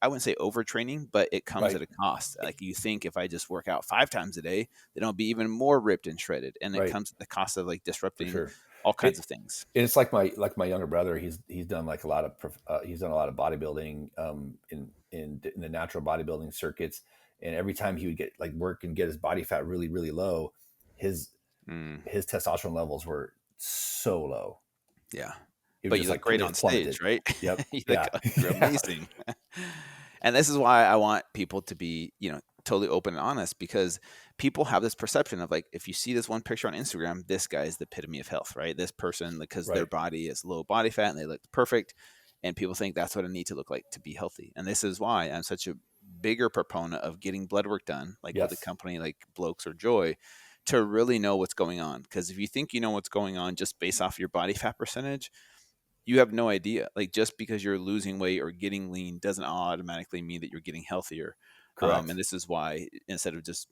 I wouldn't say overtraining, but it comes Right. at a cost. Like you think if I just work out 5 times a day, then I'll be even more ripped and shredded. And it Right. comes at the cost of like For disrupting sure. all It, kinds of things. it's like my younger brother. He's done like a lot of he's done a lot of bodybuilding in the natural bodybuilding circuits. And every time he would get like work and get his body fat really really low, his Mm, his testosterone levels were so low. yeah. It was But you just look like great it on was plummeted. stage, right? Yep. You look Yeah. Yeah. amazing. And this is why I want people to be, totally open and honest, because people have this perception of like, if you see this one picture on Instagram, this guy is the epitome of health, right? This person, because their Right. body is low body fat and they look perfect. And people think that's what I need to look like to be healthy. And this is why I'm such a bigger proponent of getting blood work done, like with a Yes. company like Blokes or Joy, to really know what's going on. Because if you think you know what's going on just based off your body fat percentage, you have no idea. Like just because you're losing weight or getting lean doesn't automatically mean that you're getting healthier. And Correct. this is why instead of just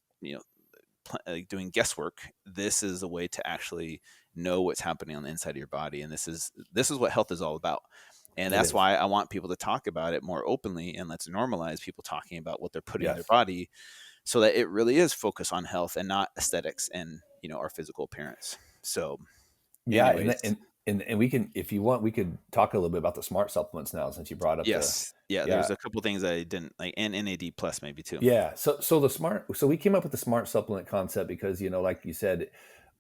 like doing guesswork, this is a way to actually know what's happening on the inside of your body. And this is what health is all about. And It that's is. why I want people to talk about it more openly, and let's normalize people talking about what they're putting in their Yes. body, so that it really is focused on health and not aesthetics and our physical appearance. So, Yeah. anyways, And we can, if you want, we could talk a little bit about the smart supplements now, since you brought up the, Yes. Yeah, yeah. there's a couple things I didn't like, and NAD plus maybe too. Yeah. So we came up with the smart supplement concept because, like you said,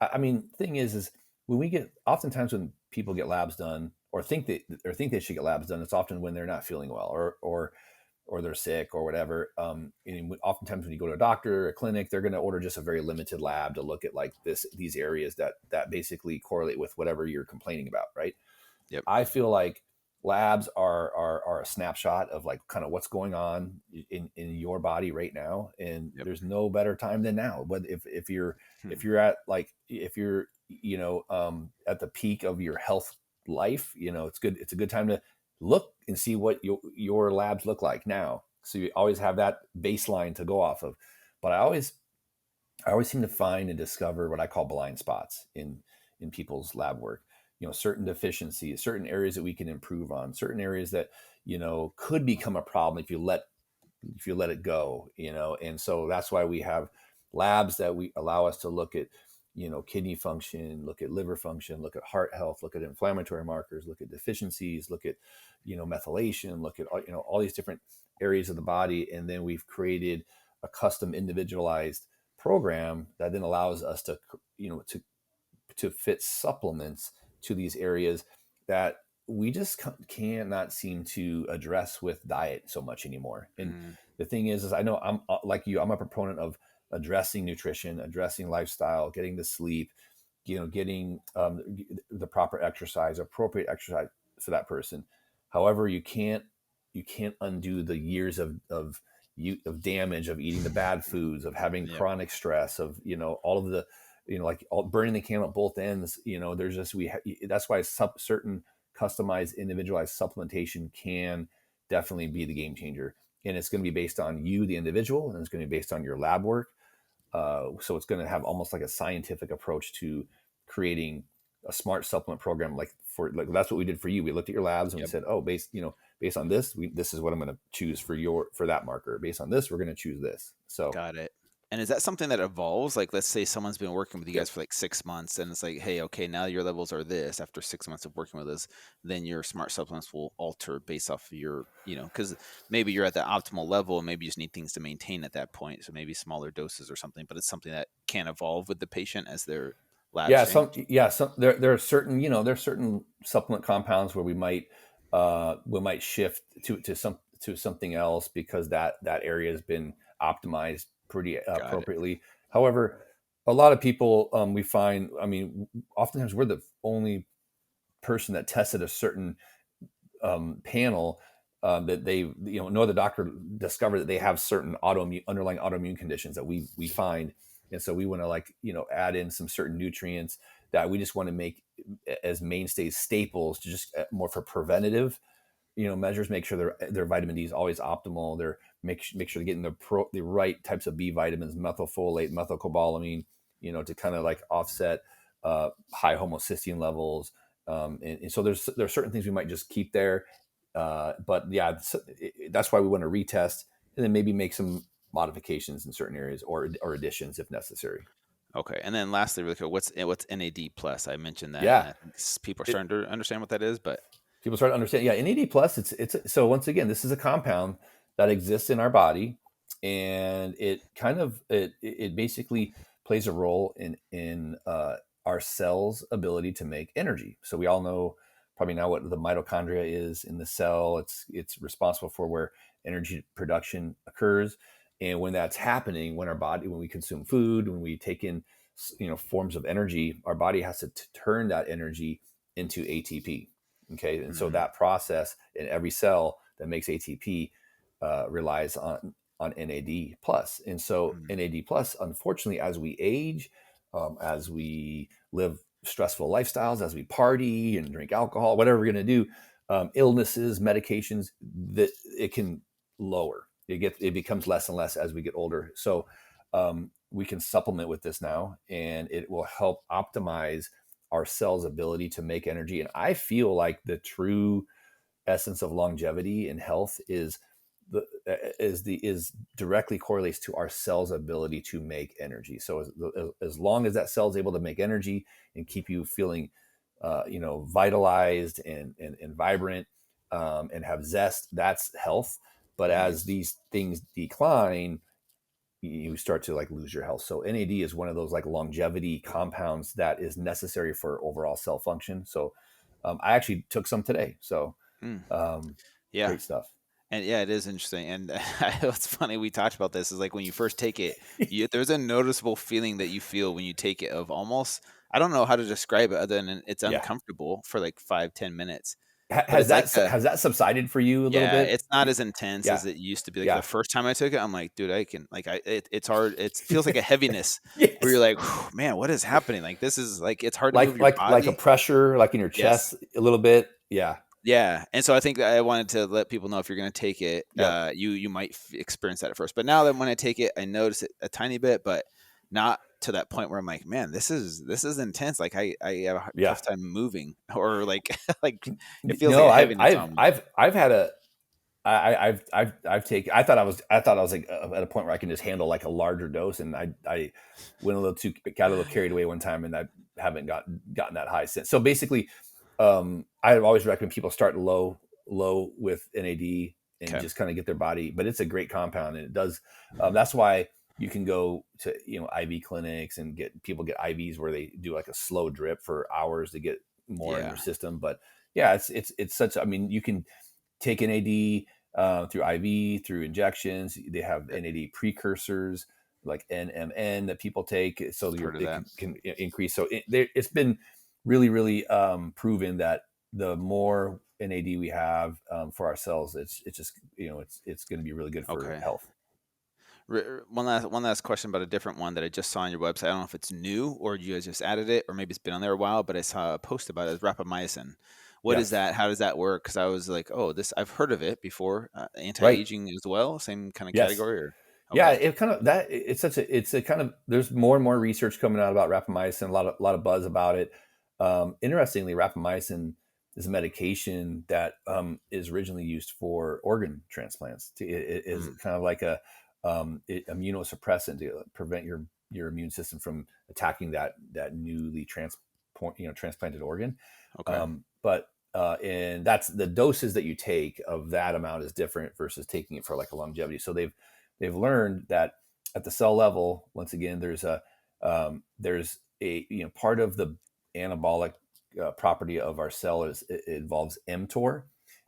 I mean, thing is when we get, oftentimes when people get labs done or think they should get labs done, it's often when they're not feeling well or they're sick or whatever. And oftentimes when you go to a doctor or a clinic, they're going to order just a very limited lab to look at like these areas that basically correlate with whatever you're complaining about. Right. Yep. I feel like labs are a snapshot of like kind of what's going on in your body right now, and Yep. there's no better time than now. But Hmm. if you're at like if you're at the peak of your health life, it's a good time to look and see what your labs look like now. So you always have that baseline to go off of. But I always seem to find and discover what I call blind spots in people's lab work. Certain deficiencies, certain areas that we can improve on, certain areas that could become a problem if you let it go. And so that's why we have labs that we allow us to look at kidney function, look at liver function, look at heart health, look at inflammatory markers, look at deficiencies, look at methylation, look at all these different areas of the body. And then we've created a custom individualized program that then allows us to to fit supplements to these areas that we just cannot seem to address with diet so much anymore. And Mm, the thing is I know I'm like you, I'm a proponent of addressing nutrition, addressing lifestyle, getting the sleep, getting the proper exercise, appropriate exercise for that person. However, you can't undo the years of damage of eating the bad foods, of having yep. chronic stress, of all of the like all burning the candle at both ends. There's just that's why certain customized individualized supplementation can definitely be the game changer, and it's going to be based on you the individual, and it's going to be based on your lab work. So it's going to have almost like a scientific approach to creating a smart supplement program. Like that's what we did for you. We looked at your labs and we Yep. said, oh, based on this, this is what I'm going to choose for that marker. Based on this, we're going to choose this. So Got it. And is that something that evolves? Like, let's say someone's been working with you yep. guys for like 6 months, and it's like, hey, okay, now your levels are this. After 6 months of working with us, then your smart supplements will alter based off of your, because maybe you're at the optimal level, and maybe you just need things to maintain at that point. So maybe smaller doses or something. But it's something that can evolve with the patient as their labs Yeah, change. there are certain supplement compounds where we might shift to something else because that area has been optimized pretty Got it. appropriately. However, a lot of people, we find, I mean, oftentimes we're the only person that tested a certain panel, that they, no other doctor discovered that they have certain underlying autoimmune conditions that we find. And so we want to, like, add in some certain nutrients that we just want to make as mainstays, staples, to just more for preventative measures. Make sure their vitamin D is always optimal. They're make sure they're getting the right types of B vitamins, methylfolate, methylcobalamin, to kind of like offset high homocysteine levels. And so there's certain things we might just keep there. But yeah, that's why we want to retest and then maybe make some modifications in certain areas, or additions if necessary. Okay. And then lastly, really quick, what's NAD plus? I mentioned that, and Yeah. I think people are It, starting to understand what that is, but People start to understand. Yeah, NAD plus. It's so once again, this is a compound that exists in our body, and it basically plays a role in our cells' ability to make energy. So we all know probably now what the mitochondria is in the cell. It's responsible for where energy production occurs, and when that's happening, when we consume food, when we take in forms of energy, our body has to turn that energy into ATP. Okay, and so mhm, that process in every cell that makes ATP relies on NAD plus. And so mhm, NAD plus, unfortunately, as we age, as we live stressful lifestyles, as we party and drink alcohol, whatever we're going to do, illnesses, medications, that it can lower. It becomes less and less as we get older. So we can supplement with this now, and it will help optimize our cells' ability to make energy. And I feel like the true essence of longevity and health is directly correlates to our cells' ability to make energy. So as long as that cell is able to make energy and keep you feeling vitalized and vibrant, and have zest. That's health. But as Nice. these things decline, you start to like lose your health. So NAD is one of those like longevity compounds that is necessary for overall cell function. So I actually took some today. So Mm. um, Yeah. great stuff. And yeah, it is interesting. And what's funny, we talked about this, is like when you first take it, there's a noticeable feeling that you feel when you take it of almost, I don't know how to describe it other than it's Yeah. uncomfortable for like 5-10 minutes. But Has it's like has that subsided for you a little yeah, bit? it's not as intense Yeah. as it used to be. Like the Yeah. first time I took it, I'm like, dude, I can like it's hard. It feels like a heaviness where you're Yes. like, man, what is happening? Like this is like it's hard to move your Like a body. pressure, like in your Yes. chest a little bit. Yeah. Yeah, and so I think I wanted to let people know if you're gonna take it, Yep. you might experience that at first. But now that when I take it, I notice it a tiny bit, but not to that point where I'm like, man, this is intense. Like I have a Yeah. tough time moving, or like like it feels like No, a heaviness on me. I've had a I've taken. I thought I was like at a point where I can just handle like a larger dose, and I went a little too got a little carried away one time, and I haven't gotten that high since. So basically, I always recommend people start low with NAD and Okay, just kind of get their body. But it's a great compound, and it does. That's why you can go to IV clinics and get IVs where they do like a slow drip for hours to get more in yeah, your system. But yeah, it's such. I mean, you can take NAD through IV, through injections. They have yep, NAD precursors like NMN that people take, so I've heard of it that. can increase. So it's been really, really proven that the more NAD we have for our cells, it's just it's going to be really good for Okay. health. One last question about a different one that I just saw on your website. I don't know if it's new or you guys just added it, or maybe it's been on there a while, but I saw a post about it. It's Rapamycin. What is Yes, that? How does that work? Because I was like, oh, this I've heard of it before. right. Anti-aging as well, same kind of Yes. category. Or Yeah, okay, it kind of that it's a kind of there's more and more research coming out about rapamycin, a lot of buzz about it. Interestingly, rapamycin is a medication that is originally used for organ transplants. It is mm, kind of like a immunosuppressant to prevent your immune system from attacking that newly transplanted organ. okay, But and that's the doses that you take of that amount is different versus taking it for like a longevity. So they've learned that at the cell level, once again, there's a part of the anabolic property of our cell it involves mTOR,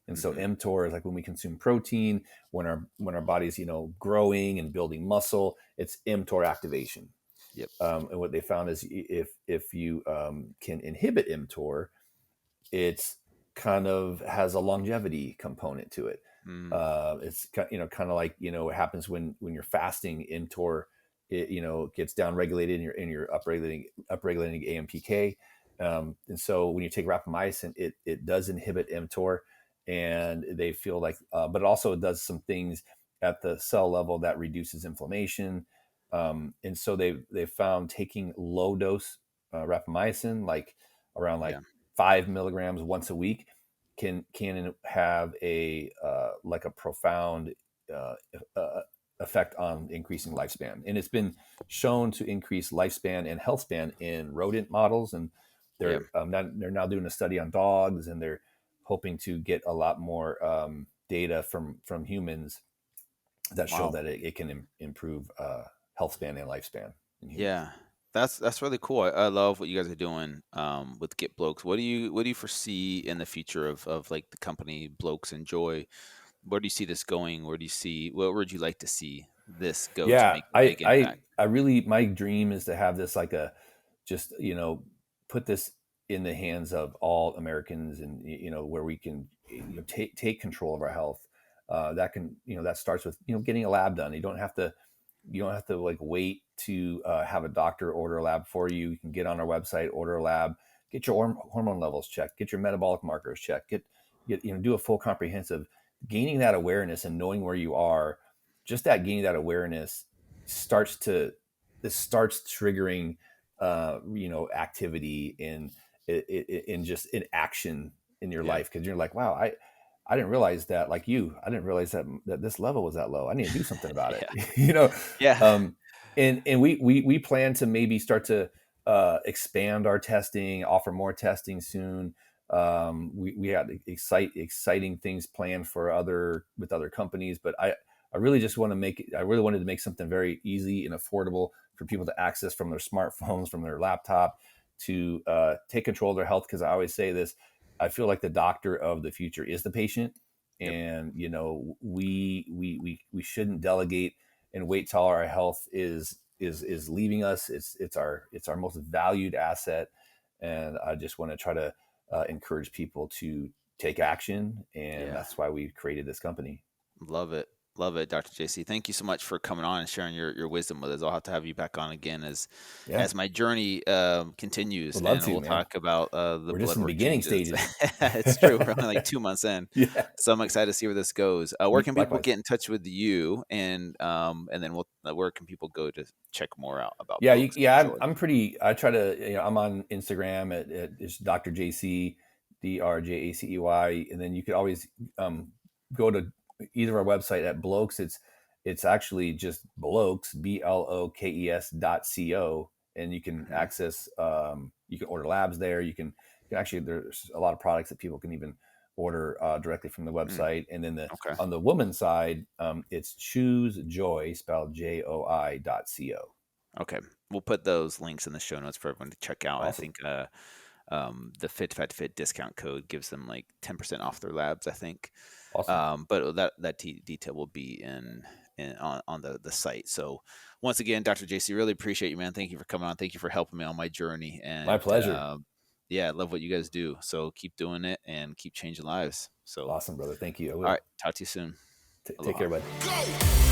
and so hmm, mTOR is like when we consume protein, when our body's growing and building muscle, it's mTOR activation. yep, And what they found is if you can inhibit mTOR, it's kind of has a longevity component to it. mm, It's kind of like what happens when you're fasting. mTOR gets down regulated and you're upregulating AMPK. And so when you take rapamycin, it does inhibit mTOR, and they feel like, but it also does some things at the cell level that reduces inflammation. And so they found taking low dose rapamycin, like around like yeah, 5 milligrams once a week, can have a like a profound uh, uh, effect on increasing lifespan. And it's been shown to increase lifespan and health span in rodent models. And yeah. they're now doing a study on dogs, and they're hoping to get a lot more data from humans that show Wow. that it can improve health span and lifespan in humans. Yeah, that's really cool. I love what you guys are doing with Get Blokes. What do you foresee in the future of like the company Blokes and Joy? Where do you see this going? Where would you like to see this go to Yeah, make a big impact? I really, my dream is to have this like a just put this in the hands of all Americans, and where we can take control of our health. That starts with getting a lab done. You don't have to like wait to have a doctor order a lab for you. You can get on our website, order a lab, get your hormone levels checked, get your metabolic markers checked, do a full comprehensive. Gaining that awareness and knowing where you are, just that gaining that awareness starts to this starts triggering activity in just in action in your Yeah. life, because you're like, wow, I didn't realize that, like you, I didn't realize that this level was that low. I need to do something about it. Yeah. you know Yeah. um and we plan to maybe start to expand our testing, offer more testing soon. We had exciting things planned with other companies, but I really just want to I really wanted to make something very easy and affordable for people to access from their smartphones, from their laptop, to take control of their health. Because I always say this, I feel like the doctor of the future is the patient, Yep. and we shouldn't delegate and wait till our health is leaving us. It's our most valued asset, and I just want to try to encourage people to take action, and Yeah. that's why we created this company. Love it. Love it, Dr. JC. Thank you so much for coming on and sharing your wisdom with us. I'll have to have you back on again Yeah, as my journey continues, would love and to, we'll man. talk about the We're just blood in the work beginning changes. stages. It's true. We're only like 2 months in, Yeah, so I'm excited to see where this goes. Where can people likewise. get in touch with you, and then where can people go to check more out about Yeah, Blokes and yeah. Joy? I'm pretty. I try to. I'm on Instagram at it's Dr. JC, DrJACEY, and then you could always go to either our website at Blokes. It's actually just Blokes, BLOKES.co, and you can Mhm. access. You can order labs there. You can actually, there's a lot of products that people can even order directly from the Mm, website. And then okay. on the woman's side, it's Choose Joy, spelled JOI.co. Okay. We'll put those links in the show notes for everyone to check out. I Awesome. think the Fit2Fat2Fit discount code gives them like 10% off their labs, I think. Awesome. But that detail will be on the site. So once again, Dr. JC, really appreciate you, man. Thank you for coming on. Thank you for helping me on my journey. My And pleasure. yeah, I love what you guys do. So keep doing it and keep changing lives. So, Awesome, brother. Thank you. I all will. right. Talk to you soon. Take Aloha. care, bud. Go!